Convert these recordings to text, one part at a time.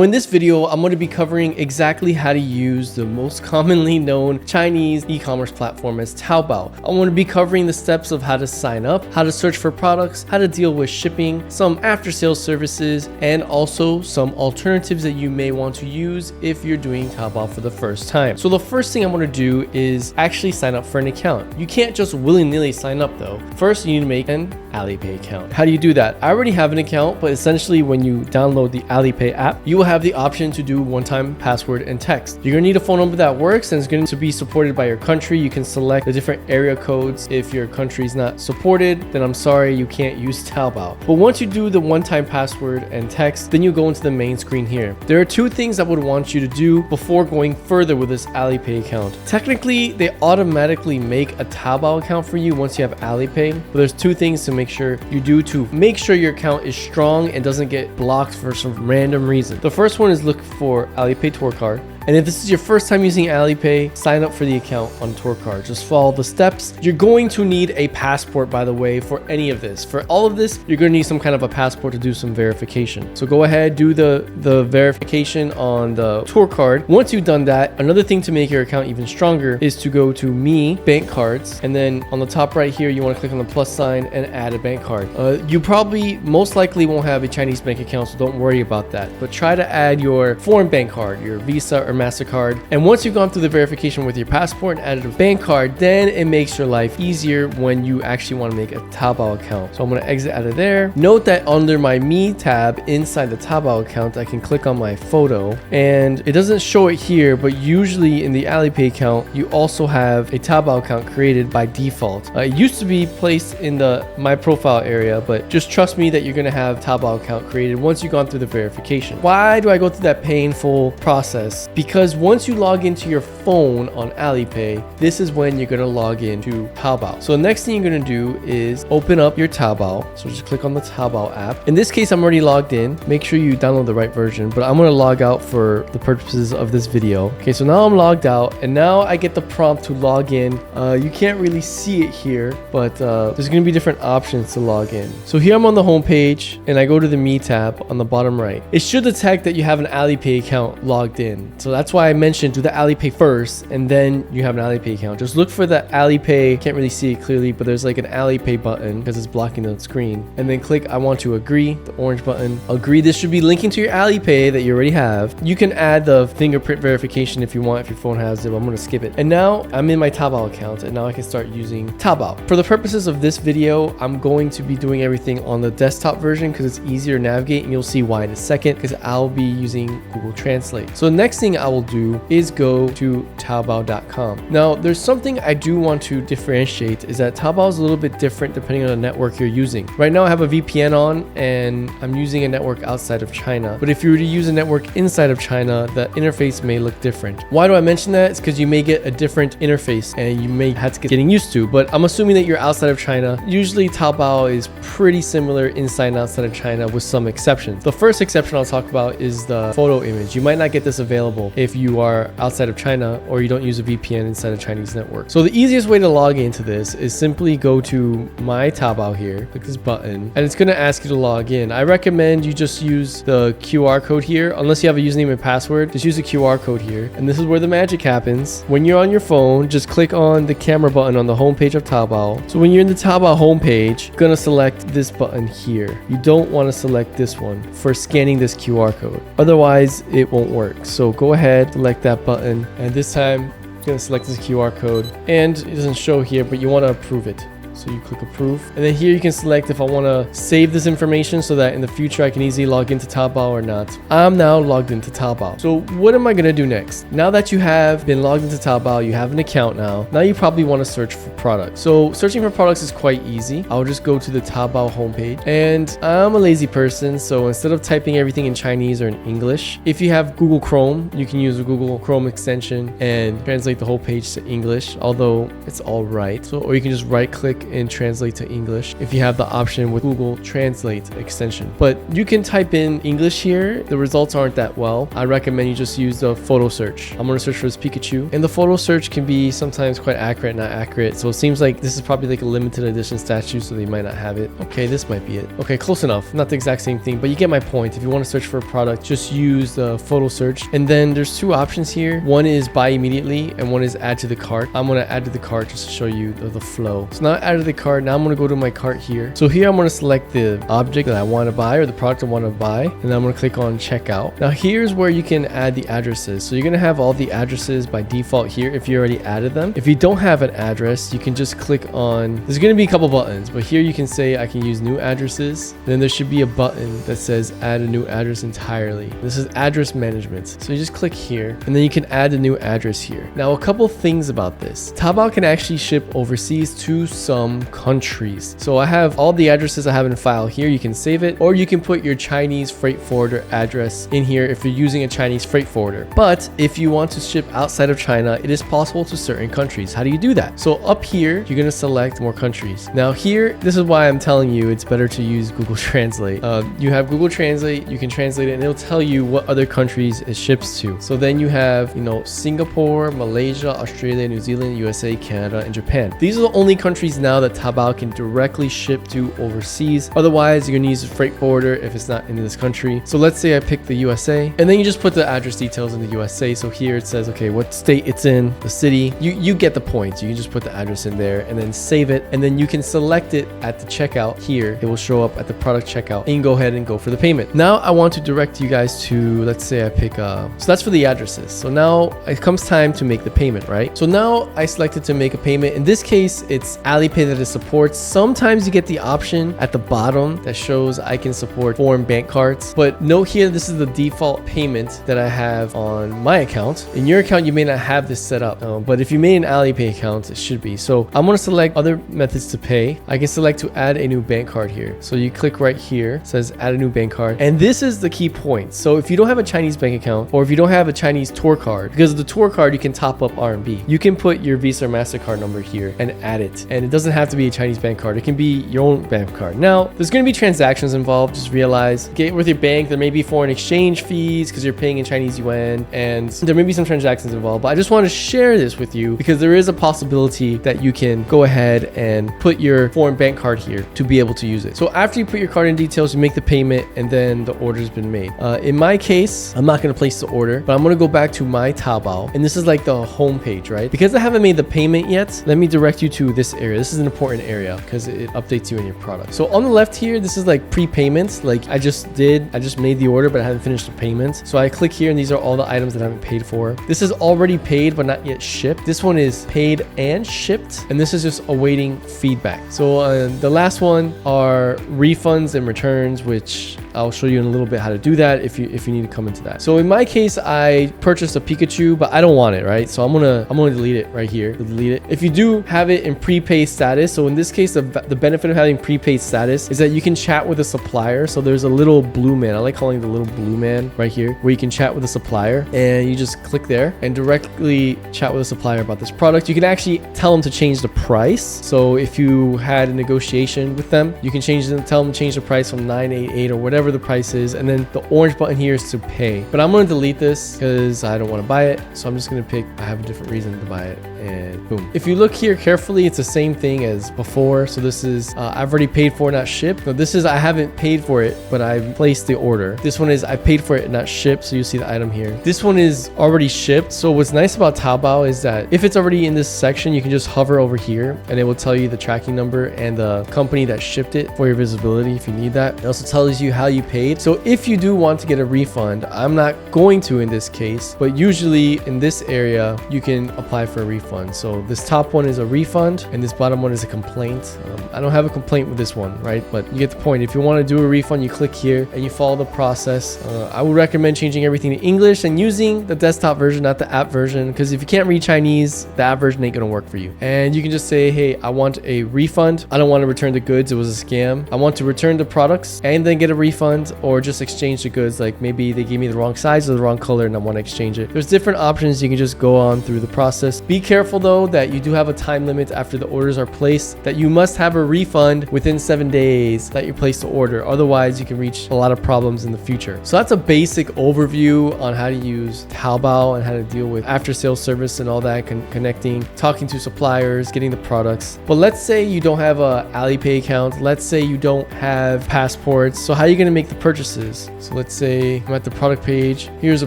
In this video, I'm going to be covering exactly how to use the most commonly known Chinese e-commerce platform as Taobao. I want to be covering the steps of how to sign up, how to search for products, how to deal with shipping, some after-sales services, and also some alternatives that you may want to use if you're doing Taobao for the first time. So the first thing I want to do is actually sign up for an account. You can't just willy-nilly sign up though. First, you need to make an Alipay account. How do you do that? I already have an account, but essentially when you download the Alipay app, you will have the option to do one-time password and text. You're gonna need a phone number that works and it's going to be supported by your country. You can select the different area codes. If your country is not supported, then I'm sorry, you can't use Taobao. But once you do the one-time password and text, then you go into the main screen here. There are two things I would want you to do before going further with this Alipay account. Technically, they automatically make a Taobao account for you once you have Alipay, but there's two things to make sure you do to make sure your account is strong and doesn't get blocked for some random reason. The first one is look for Alipay tour card. And if this is your first time using Alipay, sign up for the account on tour card. Just follow the steps. You're going to need a passport, by the way, for any of this. For all of this, you're going to need some kind of a passport to do some verification. So go ahead, do the verification on the tour card. Once you've done that, another thing to make your account even stronger is to go to Me, Bank Cards, and then on the top right here, you want to click on the plus sign and add a bank card. You probably most likely won't have a Chinese bank account, so don't worry about that. But try to add your foreign bank card, your Visa or MasterCard. And once you've gone through the verification with your passport and added a bank card, then it makes your life easier when you actually want to make a Taobao account. So I'm going to exit out of there. Note that under my Me tab inside the Taobao account, I can click on my photo and it doesn't show it here, but usually in the Alipay account, you also have a Taobao account created by default. It used to be placed in the My Profile area, but just trust me that you're going to have Taobao account created once you've gone through the verification. Why do I go through that painful process? Because once you log into your phone on Alipay, this is when you're going to log into Taobao. So the next thing you're going to do is open up your Taobao. So just click on the Taobao app. In this case, I'm already logged in. Make sure you download the right version, but I'm going to log out for the purposes of this video. Okay, so now I'm logged out and now I get the prompt to log in. You can't really see it here, but there's going to be different options to log in. So here I'm on the home page and I go to the Me tab on the bottom right. It should detect that you have an Alipay account logged in. So that's why I mentioned do the Alipay first and then you have an Alipay account. Just look for the Alipay, can't really see it clearly, but there's like an Alipay button because it's blocking the screen. And then click I want to agree, the orange button. Agree, this should be linking to your Alipay that you already have. You can add the fingerprint verification if you want, if your phone has it, but I'm going to skip it. And now I'm in my Taobao account and now I can start using Taobao. For the purposes of this video, I'm going to be doing everything on the desktop version because it's easier to navigate and you'll see why in a second because I'll be using Google Translate. So the next thing I will do is go to Taobao.com. Now, there's something I do want to differentiate is that Taobao is a little bit different depending on the network you're using. Right now, I have a VPN on and I'm using a network outside of China. But if you were to use a network inside of China, the interface may look different. Why do I mention that? It's because you may get a different interface and you may have to get getting used to. But I'm assuming that you're outside of China. Usually, Taobao is pretty similar inside and outside of China with some exceptions. The first exception I'll talk about is the photo image. You might not get this available if you are outside of China or you don't use a VPN inside a Chinese network. So the easiest way to log into this is simply go to My Taobao here, click this button, and it's going to ask you to log in. I recommend you just use the QR code here. Unless you have a username and password, just use the QR code here. And this is where the magic happens. When you're on your phone, just click on the camera button on the homepage of Taobao. So when you're in the Taobao homepage, you're going to select this button here. You don't want to select this one for scanning this QR code. Otherwise, it won't work. So go ahead, select that button, and this time I'm going to select this QR code and it doesn't show here, but you want to approve it. So you click approve and then here you can select if I want to save this information so that in the future I can easily log into Taobao or not. I'm now logged into Taobao. So what am I going to do next? Now that you have been logged into Taobao, you have an account now you probably want to search for products. So searching for products is quite easy. I'll just go to the Taobao homepage and I'm a lazy person. So instead of typing everything in Chinese or in English, if you have Google Chrome, you can use the Google Chrome extension and translate the whole page to English, although it's all right. So, or you can just right click and translate to English if you have the option with Google Translate extension. But you can type in English here. The results aren't that well. I recommend you just use the photo search. I'm going to search for this Pikachu, and the photo search can be sometimes quite accurate, not accurate. So it seems like this is probably like a limited edition statue, so they might not have it. Okay, this might be it. Okay, close enough. Not the exact same thing, but you get my point. If you want to search for a product, just use the photo search. And then there's two options here. One is buy immediately and one is add to the cart. I'm going to add to the cart just to show you the flow. So now I added the cart. Now I'm going to go to my cart here. So here I'm going to select the object that I want to buy or the product I want to buy, and then I'm going to click on checkout. Now here's where you can add the addresses. So you're going to have all the addresses by default here if you already added them. If you don't have an address, you can just click on, there's going to be a couple buttons, but here you can say I can use new addresses. Then there should be a button that says add a new address entirely. This is address management. So you just click here and then you can add a new address here. Now a couple things about this. Taobao can actually ship overseas to some countries. So I have all the addresses I have in file here. You can save it, or you can put your Chinese freight forwarder address in here if you're using a Chinese freight forwarder. But if you want to ship outside of China, it is possible to certain countries. How do you do that? So up here, you're going to select more countries. Now here, this is why I'm telling you it's better to use Google Translate. You have Google Translate, you can translate it and it'll tell you what other countries it ships to. So then you have, Singapore, Malaysia, Australia, New Zealand, USA, Canada, and Japan. These are the only countries now that Taobao can directly ship to overseas. Otherwise, you're going to use a freight forwarder if it's not in this country. So let's say I pick the USA, and then you just put the address details in the USA. So here it says, okay, what state it's in, the city. You get the point. You can just put the address in there and then save it. And then you can select it at the checkout here. It will show up at the product checkout, and you can go ahead and go for the payment. Now I want to direct you guys to, let's say I pick, so that's for the addresses. So now it comes time to make the payment, right? So now I selected to make a payment. In this case, it's Alipay that it supports. Sometimes you get the option at the bottom that shows I can support foreign bank cards, but note here, this is the default payment that I have on my account. In your account, you may not have this set up, but if you made an Alipay account, it should be. So I'm going to select other methods to pay. I can select to add a new bank card here. So you click right here, it says add a new bank card. And this is the key point. So if you don't have a Chinese bank account, or if you don't have a Chinese tour card, because of the tour card, you can top up RMB. You can put your Visa or MasterCard number here and add it. And it doesn't have to be a Chinese bank card. It can be your own bank card. Now, there's going to be transactions involved. Just realize, get with your bank, there may be foreign exchange fees because you're paying in Chinese yuan, and there may be some transactions involved. But I just want to share this with you because there is a possibility that you can go ahead and put your foreign bank card here to be able to use it. So after you put your card in details, you make the payment, and then the order's been made. In my case, I'm not going to place the order, but I'm going to go back to my Taobao, and this is like the home page, right? Because I haven't made the payment yet, let me direct you to this area. This is an important area because it updates you in your product. So on the left here, this is like pre-payments. Like I just made the order, but I haven't finished the payment. So I click here, and these are all the items that I haven't paid for. This is already paid, but not yet shipped. This one is paid and shipped, and this is just awaiting feedback. So the last one are refunds and returns, which I'll show you in a little bit how to do that if you need to come into that. So in my case, I purchased a Pikachu, but I don't want it, right? So I'm gonna delete it right here. Delete it. If you do have it in prepaid status, so in this case, the benefit of having prepaid status is that you can chat with a supplier. So there's a little blue man. I like calling it the little blue man right here, where you can chat with a supplier, and you just click there and directly chat with a supplier about this product. You can actually tell them to change the price. So if you had a negotiation with them, you can tell them to change the price from 988 or whatever the price is, and then the orange button here is to pay. But I'm going to delete this because I don't want to buy it. So I'm just going to pick, I have a different reason to buy it, and boom. If you look here carefully, it's the same thing as before. So this is I've already paid for, not shipped. No, this is I haven't paid for it, but I placed the order. This one is I paid for it, not shipped. So you see the item here. This one is already shipped. So what's nice about Taobao is that if it's already in this section, you can just hover over here and it will tell you the tracking number and the company that shipped it for your visibility if you need that. It also tells you how you paid. So if you do want to get a refund, I'm not going to in this case, but usually in this area, you can apply for a refund. So this top one is a refund and this bottom one is a complaint. I don't have a complaint with this one, right? But you get the point. If you want to do a refund, you click here and you follow the process. I would recommend changing everything to English and using the desktop version, not the app version, because if you can't read Chinese, the app version ain't gonna work for you. And you can just say, hey, I want a refund. I don't want to return the goods. It was a scam. I want to return the products and then get a refund. refund or just exchange the goods. Like maybe they gave me the wrong size or the wrong color and I want to exchange it. There's different options. You can just go on through the process. Be careful though that you do have a time limit after the orders are placed, that you must have a refund within 7 days that you place the order. Otherwise, you can reach a lot of problems in the future. So that's a basic overview on how to use Taobao and how to deal with after sales service and all that, connecting, talking to suppliers, getting the products. But let's say you don't have a Alipay account. Let's say you don't have passports. So how are you going to make the purchases? So let's say I'm at the product page. Here's a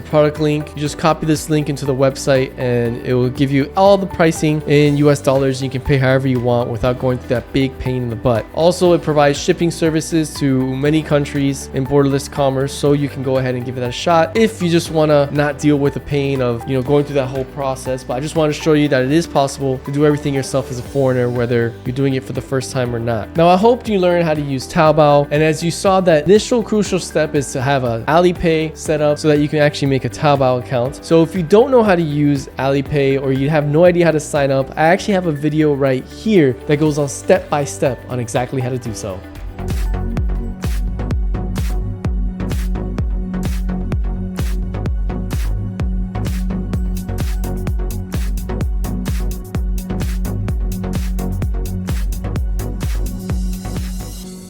product link. You just copy this link into the website and it will give you all the pricing in US dollars. You can pay however you want without going through that big pain in the butt. Also, it provides shipping services to many countries in borderless commerce, so you can go ahead and give it a shot if you just want to not deal with the pain of going through that whole process. But I just want to show you that it is possible to do everything yourself as a foreigner, whether you're doing it for the first time or not. Now, I hope you learned how to use Taobao, and as you saw, that initial crucial step is to have a Alipay set up so that you can actually make a Taobao account. So if you don't know how to use Alipay or you have no idea how to sign up, I actually have a video right here that goes on step by step on exactly how to do so.